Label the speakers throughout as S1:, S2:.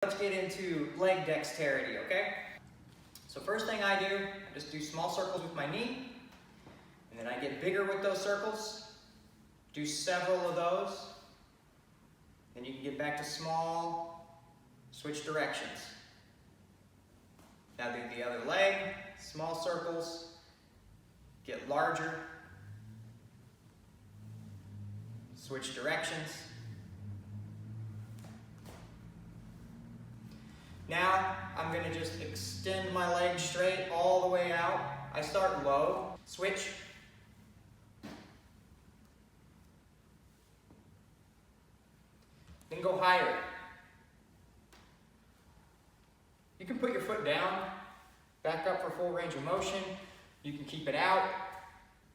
S1: Let's get into leg dexterity, okay? So first thing I do, I just do small circles with my knee, and then I get bigger with those circles, do several of those, then you can get back to small, switch directions. Now do the other leg, small circles, get larger, switch directions. Now I'm going to just extend my leg straight all the way out. I start low, switch, then go higher. You can put your foot down, back up for full range of motion. You can keep it out,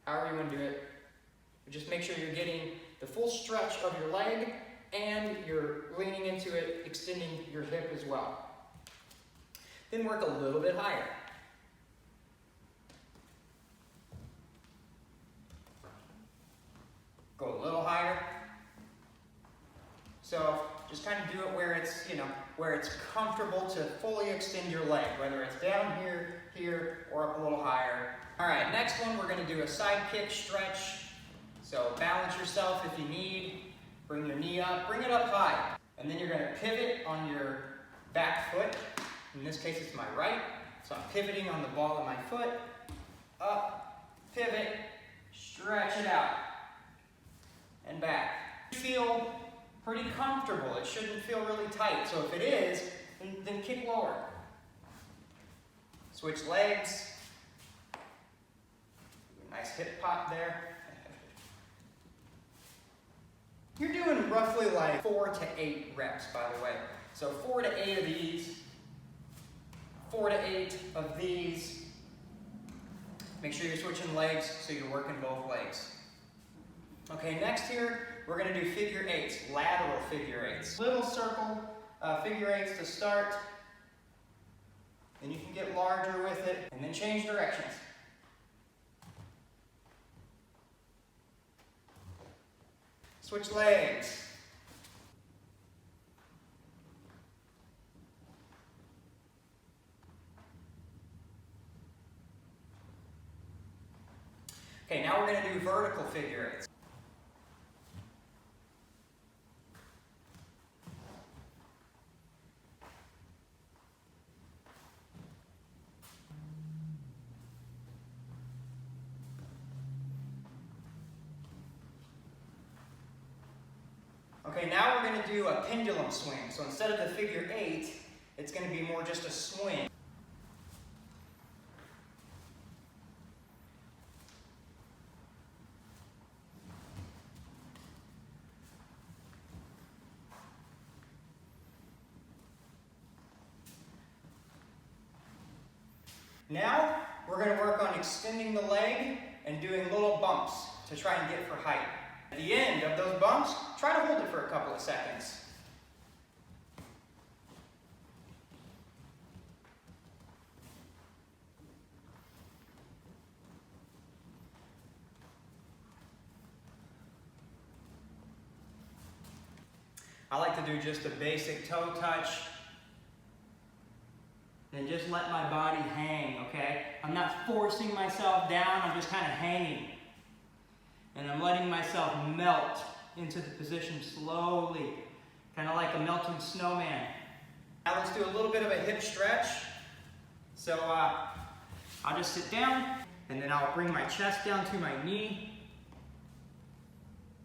S1: however you want to do it. But just make sure you're getting the full stretch of your leg and you're leaning into it, extending your hip as well. Then work a little bit higher. Go a little higher. So just kind of do it where it's, where it's comfortable to fully extend your leg, whether it's down here, here, or up a little higher. All right, next one, we're going to do a side kick stretch. So balance yourself if you need. Bring your knee up, bring it up high. And then you're going to pivot on your back foot. In this case, it's my right. So I'm pivoting on the ball of my foot. Up, pivot, stretch it out, and back. You feel pretty comfortable. It shouldn't feel really tight. So if it is, then kick lower. Switch legs. Nice hip pop there. You're doing roughly like 4 to 8 reps, by the way. So 4 to 8 of these, 4 to 8 of these. Make sure you're switching legs so you're working both legs. Okay, next here, we're going to do figure eights, lateral figure eights. Little circle figure eights to start. Then you can get larger with it, and then change directions. Switch legs. Okay, now we're going to do vertical figure eights. Okay, now we're going to do a pendulum swing. So instead of the figure eight, it's going to be more just a swing. Now, we're going to work on extending the leg and doing little bumps to try and get for height. At the end of those bumps, try to hold it for a couple of seconds. I like to do just a basic toe touch and just let my body hang, okay? I'm not forcing myself down, I'm just kind of hanging. And I'm letting myself melt into the position slowly, kind of like a melting snowman. Now let's do a little bit of a hip stretch. So I'll just sit down, and then I'll bring my chest down to my knee,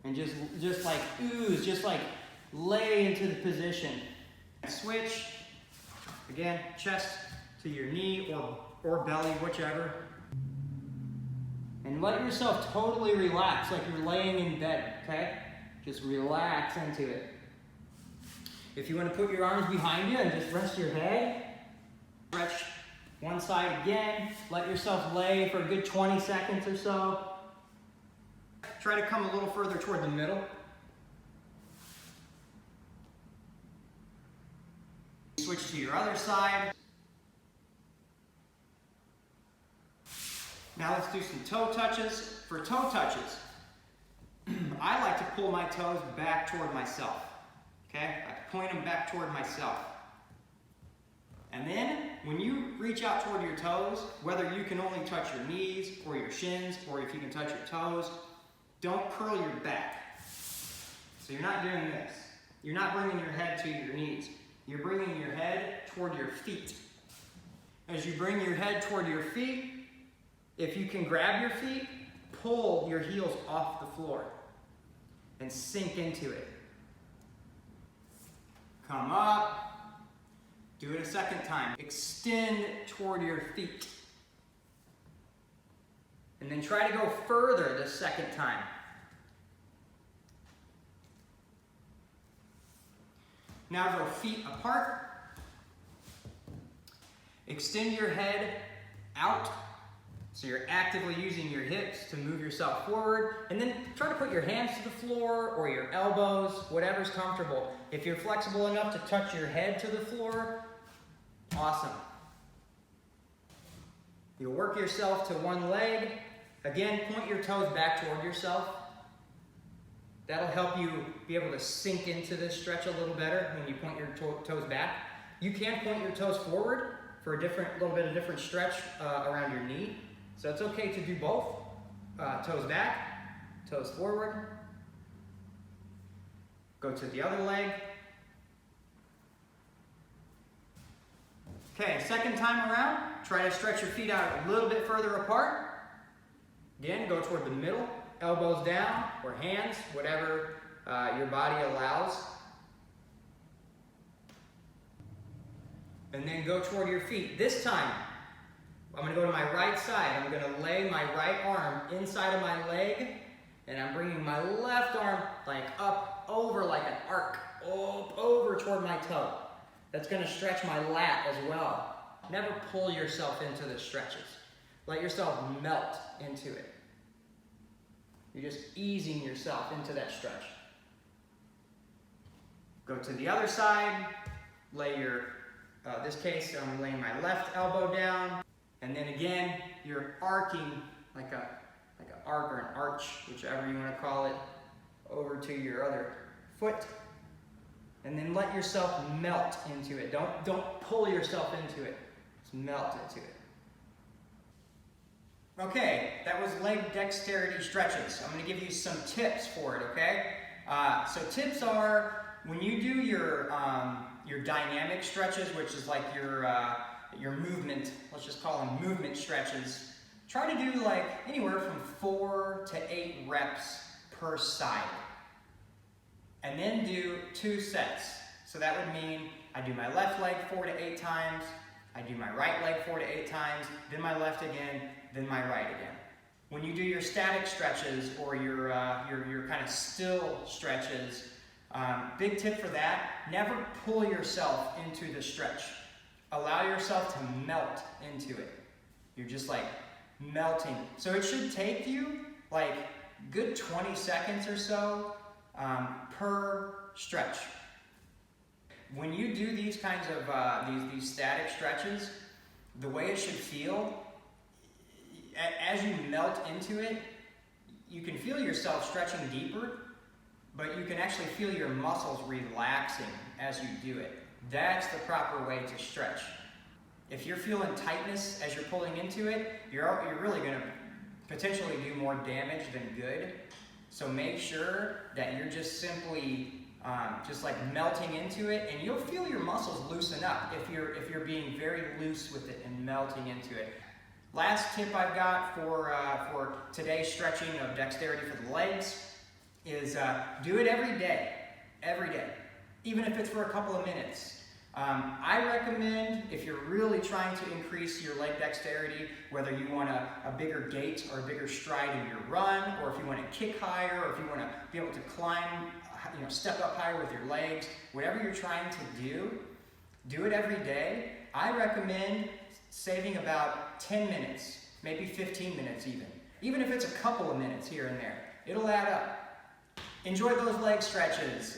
S1: and just like ooze, just like lay into the position. Switch, again, chest to your knee or belly, whichever. And let yourself totally relax like you're laying in bed, okay? Just relax into it. If you want to put your arms behind you and just rest your head, stretch one side again. Let yourself lay for a good 20 seconds or so. Try to come a little further toward the middle. Switch to your other side. Now let's do some toe touches. For toe touches, I like to pull my toes back toward myself. Okay? I point them back toward myself. And then when you reach out toward your toes, whether you can only touch your knees or your shins, or if you can touch your toes, don't curl your back. So you're not doing this. You're not bringing your head to your knees. You're bringing your head toward your feet. As you bring your head toward your feet, if you can grab your feet, pull your heels off the floor and sink into it. Come up. Do it a second time. Extend toward your feet. And then try to go further the second time. Now go feet apart. Extend your head out. So you're actively using your hips to move yourself forward. And then try to put your hands to the floor or your elbows, whatever's comfortable. If you're flexible enough to touch your head to the floor, awesome. You'll work yourself to one leg. Again, point your toes back toward yourself. That'll help you be able to sink into this stretch a little better when you point your toes back. You can point your toes forward for a little bit of different stretch around your knee. So it's okay to do both. Toes back, toes forward. Go to the other leg. Okay, second time around, try to stretch your feet out a little bit further apart. Again, go toward the middle, elbows down, or hands, whatever your body allows. And then go toward your feet. This time, I'm going to go to my right side. I'm going to lay my right arm inside of my leg, and I'm bringing my left arm like up over like an arc, over toward my toe. That's going to stretch my lat as well. Never pull yourself into the stretches. Let yourself melt into it. You're just easing yourself into that stretch. Go to the other side. Lay your, this case, I'm laying my left elbow down. And then again, you're arcing like an arc or an arch, whichever you want to call it, over to your other foot. And then let yourself melt into it. Don't pull yourself into it. Just melt into it. Okay, that was leg dexterity stretches. I'm going to give you some tips for it, okay? So tips are, when you do your dynamic stretches, which is like your movement, let's just call them movement stretches, try to do like anywhere from 4 to 8 reps per side. And then do 2 sets. So that would mean I do my left leg 4 to 8 times, I do my right leg 4 to 8 times, then my left again, then my right again. When you do your static stretches or your kind of still stretches, big tip for that, never pull yourself into the stretch. Allow yourself to melt into it. You're just like melting. So it should take you like good 20 seconds or so per stretch. When you do these kinds of these static stretches, the way it should feel, as you melt into it, you can feel yourself stretching deeper, but you can actually feel your muscles relaxing as you do it. That's the proper way to stretch. If you're feeling tightness as you're pulling into it, you're really going to potentially do more damage than good. So make sure that you're just simply just like melting into it, and you'll feel your muscles loosen up if you're being very loose with it and melting into it. Last tip I've got for today's stretching of dexterity for the legs is do it every day, even if it's for a couple of minutes. I recommend, if you're really trying to increase your leg dexterity, whether you want a bigger gait or a bigger stride in your run, or if you want to kick higher, or if you want to be able to climb, step up higher with your legs, whatever you're trying to do it every day. I recommend saving about 10 minutes, maybe 15 minutes even if it's a couple of minutes here and there. It'll add up. Enjoy those leg stretches.